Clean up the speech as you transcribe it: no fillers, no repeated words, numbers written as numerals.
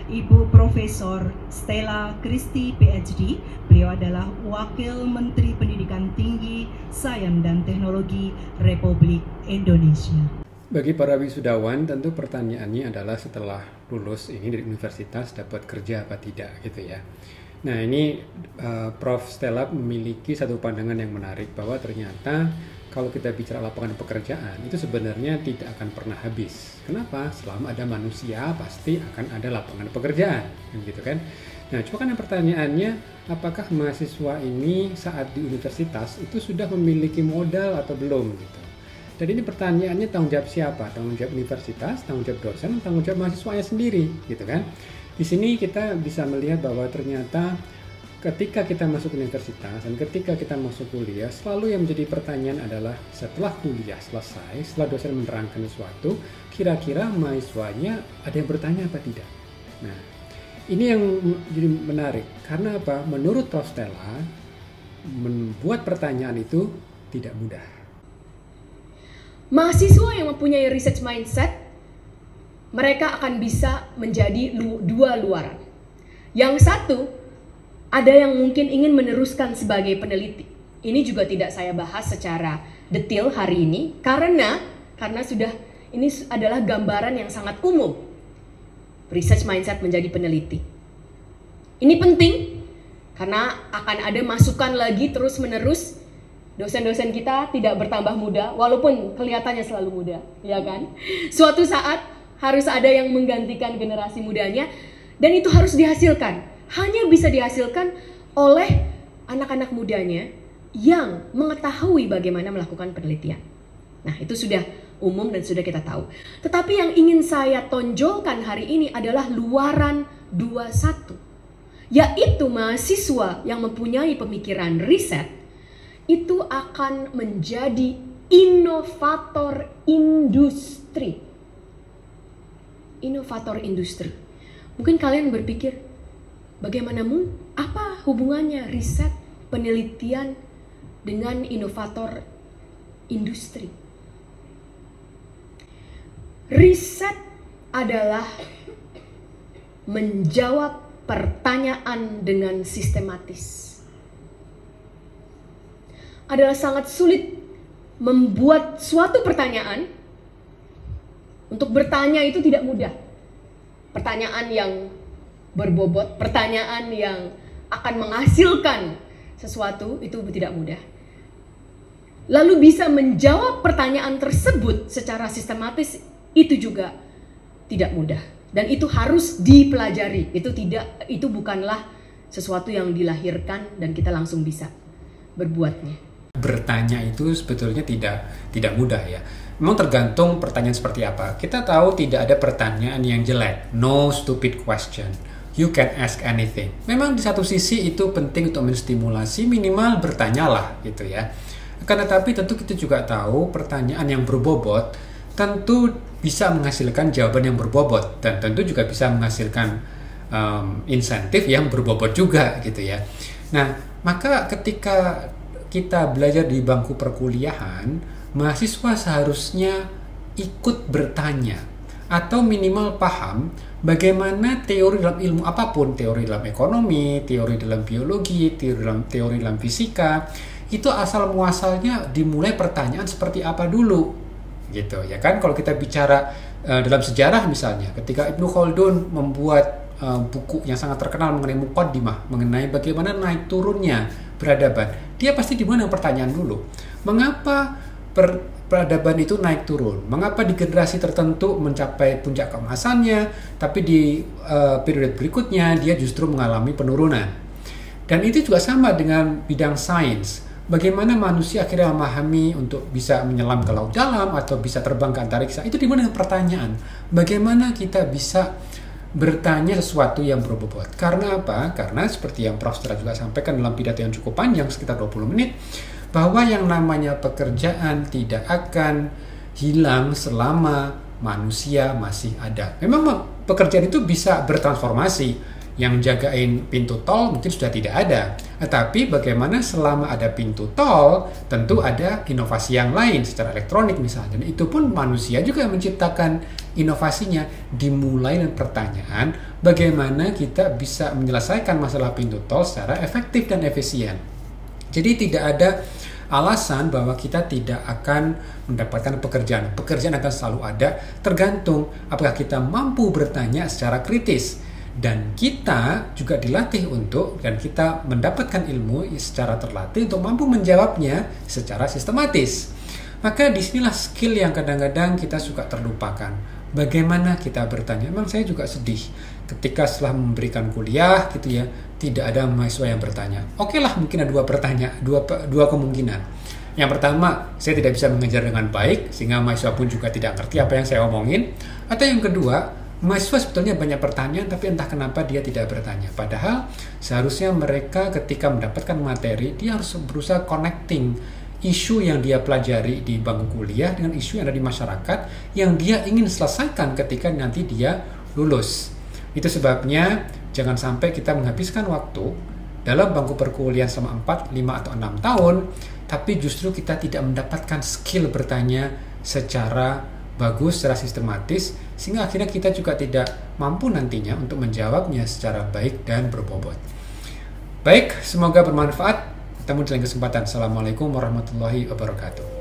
Ibu Profesor Stella Christy PhD. Beliau adalah Wakil Menteri Pendidikan Tinggi, Sains dan Teknologi Republik Indonesia. Bagi para wisudawan, tentu pertanyaannya adalah setelah lulus ini dari universitas dapat kerja apa tidak gitu ya. Nah ini Prof. Stella memiliki satu pandangan yang menarik bahwa ternyata kalau kita bicara lapangan pekerjaan itu sebenarnya tidak akan pernah habis. Kenapa? Selama ada manusia pasti akan ada lapangan pekerjaan, gitu kan? Nah, cuma kan pertanyaannya, apakah mahasiswa ini saat di universitas itu sudah memiliki modal atau belum gitu? Dan ini pertanyaannya tanggung jawab siapa? Tanggung jawab universitas, tanggung jawab dosen, tanggung jawab mahasiswanya sendiri, gitu kan? Di sini kita bisa melihat bahwa ternyata ketika kita masuk universitas dan ketika kita masuk kuliah, selalu yang menjadi pertanyaan adalah setelah kuliah selesai, setelah dosen menerangkan sesuatu, kira-kira mahasiswanya ada yang bertanya apa tidak? Nah, ini yang jadi menarik. Karena apa? Menurut Prof. Stella, membuat pertanyaan itu tidak mudah. Mahasiswa yang mempunyai research mindset, mereka akan bisa menjadi dua luaran. Yang satu, ada yang mungkin ingin meneruskan sebagai peneliti. Ini juga tidak saya bahas secara detail hari ini karena sudah ini adalah gambaran yang sangat umum. Research mindset menjadi peneliti. Ini penting karena akan ada masukan lagi terus-menerus. Dosen-dosen kita tidak bertambah muda walaupun kelihatannya selalu muda, ya kan? Suatu saat harus ada yang menggantikan generasi mudanya dan itu harus dihasilkan. Hanya bisa dihasilkan oleh anak-anak mudanya yang mengetahui bagaimana melakukan penelitian. Nah, itu sudah umum dan sudah kita tahu. Tetapi yang ingin saya tonjolkan hari ini adalah luaran 21, yaitu mahasiswa yang mempunyai pemikiran riset itu akan menjadi inovator industri. Inovator industri. Mungkin kalian berpikir, bagaimana apa hubungannya riset, penelitian dengan inovator industri? Riset adalah menjawab pertanyaan dengan sistematis. Adalah sangat sulit membuat suatu pertanyaan. Untuk bertanya itu tidak mudah. Pertanyaan yang berbobot, pertanyaan yang akan menghasilkan sesuatu itu tidak mudah. Lalu bisa menjawab pertanyaan tersebut secara sistematis itu juga tidak mudah. Dan itu harus dipelajari. Itu bukanlah sesuatu yang dilahirkan dan kita langsung bisa berbuatnya. Bertanya itu sebetulnya tidak mudah ya. Memang tergantung pertanyaan seperti apa. Kita tahu tidak ada pertanyaan yang jelek. No stupid question. You can ask anything. Memang di satu sisi itu penting untuk menstimulasi, minimal bertanyalah gitu ya. Akan tetapi tentu kita juga tahu pertanyaan yang berbobot tentu bisa menghasilkan jawaban yang berbobot dan tentu juga bisa menghasilkan insentif yang berbobot juga gitu ya. Nah, maka ketika kita belajar di bangku perkuliahan, mahasiswa seharusnya ikut bertanya atau minimal paham bagaimana teori dalam ilmu apapun, teori dalam ekonomi, teori dalam biologi, teori dalam fisika, itu asal muasalnya dimulai pertanyaan seperti apa dulu, gitu ya kan? Kalau kita bicara dalam sejarah misalnya, ketika Ibnu Khaldun membuat buku yang sangat terkenal mengenai Muqaddimah, mengenai bagaimana naik turunnya peradaban, dia pasti dimulai dengan pertanyaan dulu. Mengapa peradaban itu naik turun? Mengapa di generasi tertentu mencapai puncak keemasannya, tapi di periode berikutnya dia justru mengalami penurunan? Dan itu juga sama dengan bidang sains. Bagaimana manusia akhirnya memahami untuk bisa menyelam ke laut dalam atau bisa terbang ke antariksa? Itu dimulai dengan pertanyaan. Bagaimana kita bisa bertanya sesuatu yang berbobot? Karena apa? Karena seperti yang Prof. Stella juga sampaikan dalam pidato yang cukup panjang, sekitar 20 menit, bahwa yang namanya pekerjaan tidak akan hilang selama manusia masih ada. Memang pekerjaan itu bisa bertransformasi. Yang jagain pintu tol mungkin sudah tidak ada. Tetapi bagaimana selama ada pintu tol, tentu ada inovasi yang lain secara elektronik misalnya. Dan itu pun manusia juga yang menciptakan inovasinya. Dimulai dengan pertanyaan, bagaimana kita bisa menyelesaikan masalah pintu tol secara efektif dan efisien. Jadi tidak ada alasan bahwa kita tidak akan mendapatkan pekerjaan. Pekerjaan akan selalu ada, tergantung apakah kita mampu bertanya secara kritis. Dan kita juga dilatih untuk, dan kita mendapatkan ilmu secara terlatih untuk mampu menjawabnya secara sistematis. Maka disinilah skill yang kadang-kadang kita suka terlupakan. Bagaimana kita bertanya? Memang saya juga sedih ketika setelah memberikan kuliah gitu ya, tidak ada mahasiswa yang bertanya. Oke lah, mungkin ada dua kemungkinan. Yang pertama, saya tidak bisa mengejar dengan baik sehingga mahasiswa pun juga tidak ngerti apa yang saya omongin. Atau yang kedua, mahasiswa sebetulnya banyak pertanyaan tapi entah kenapa dia tidak bertanya. Padahal seharusnya mereka ketika mendapatkan materi, dia harus berusaha connecting isu yang dia pelajari di bangku kuliah dengan isu yang ada di masyarakat yang dia ingin selesaikan ketika nanti dia lulus. Itu sebabnya jangan sampai kita menghabiskan waktu dalam bangku perkuliahan selama 4, 5, atau 6 tahun, tapi justru kita tidak mendapatkan skill bertanya secara bagus, secara sistematis, sehingga akhirnya kita juga tidak mampu nantinya untuk menjawabnya secara baik dan berbobot. Baik, semoga bermanfaat. Ketemu di lain kesempatan. Assalamualaikum warahmatullahi wabarakatuh.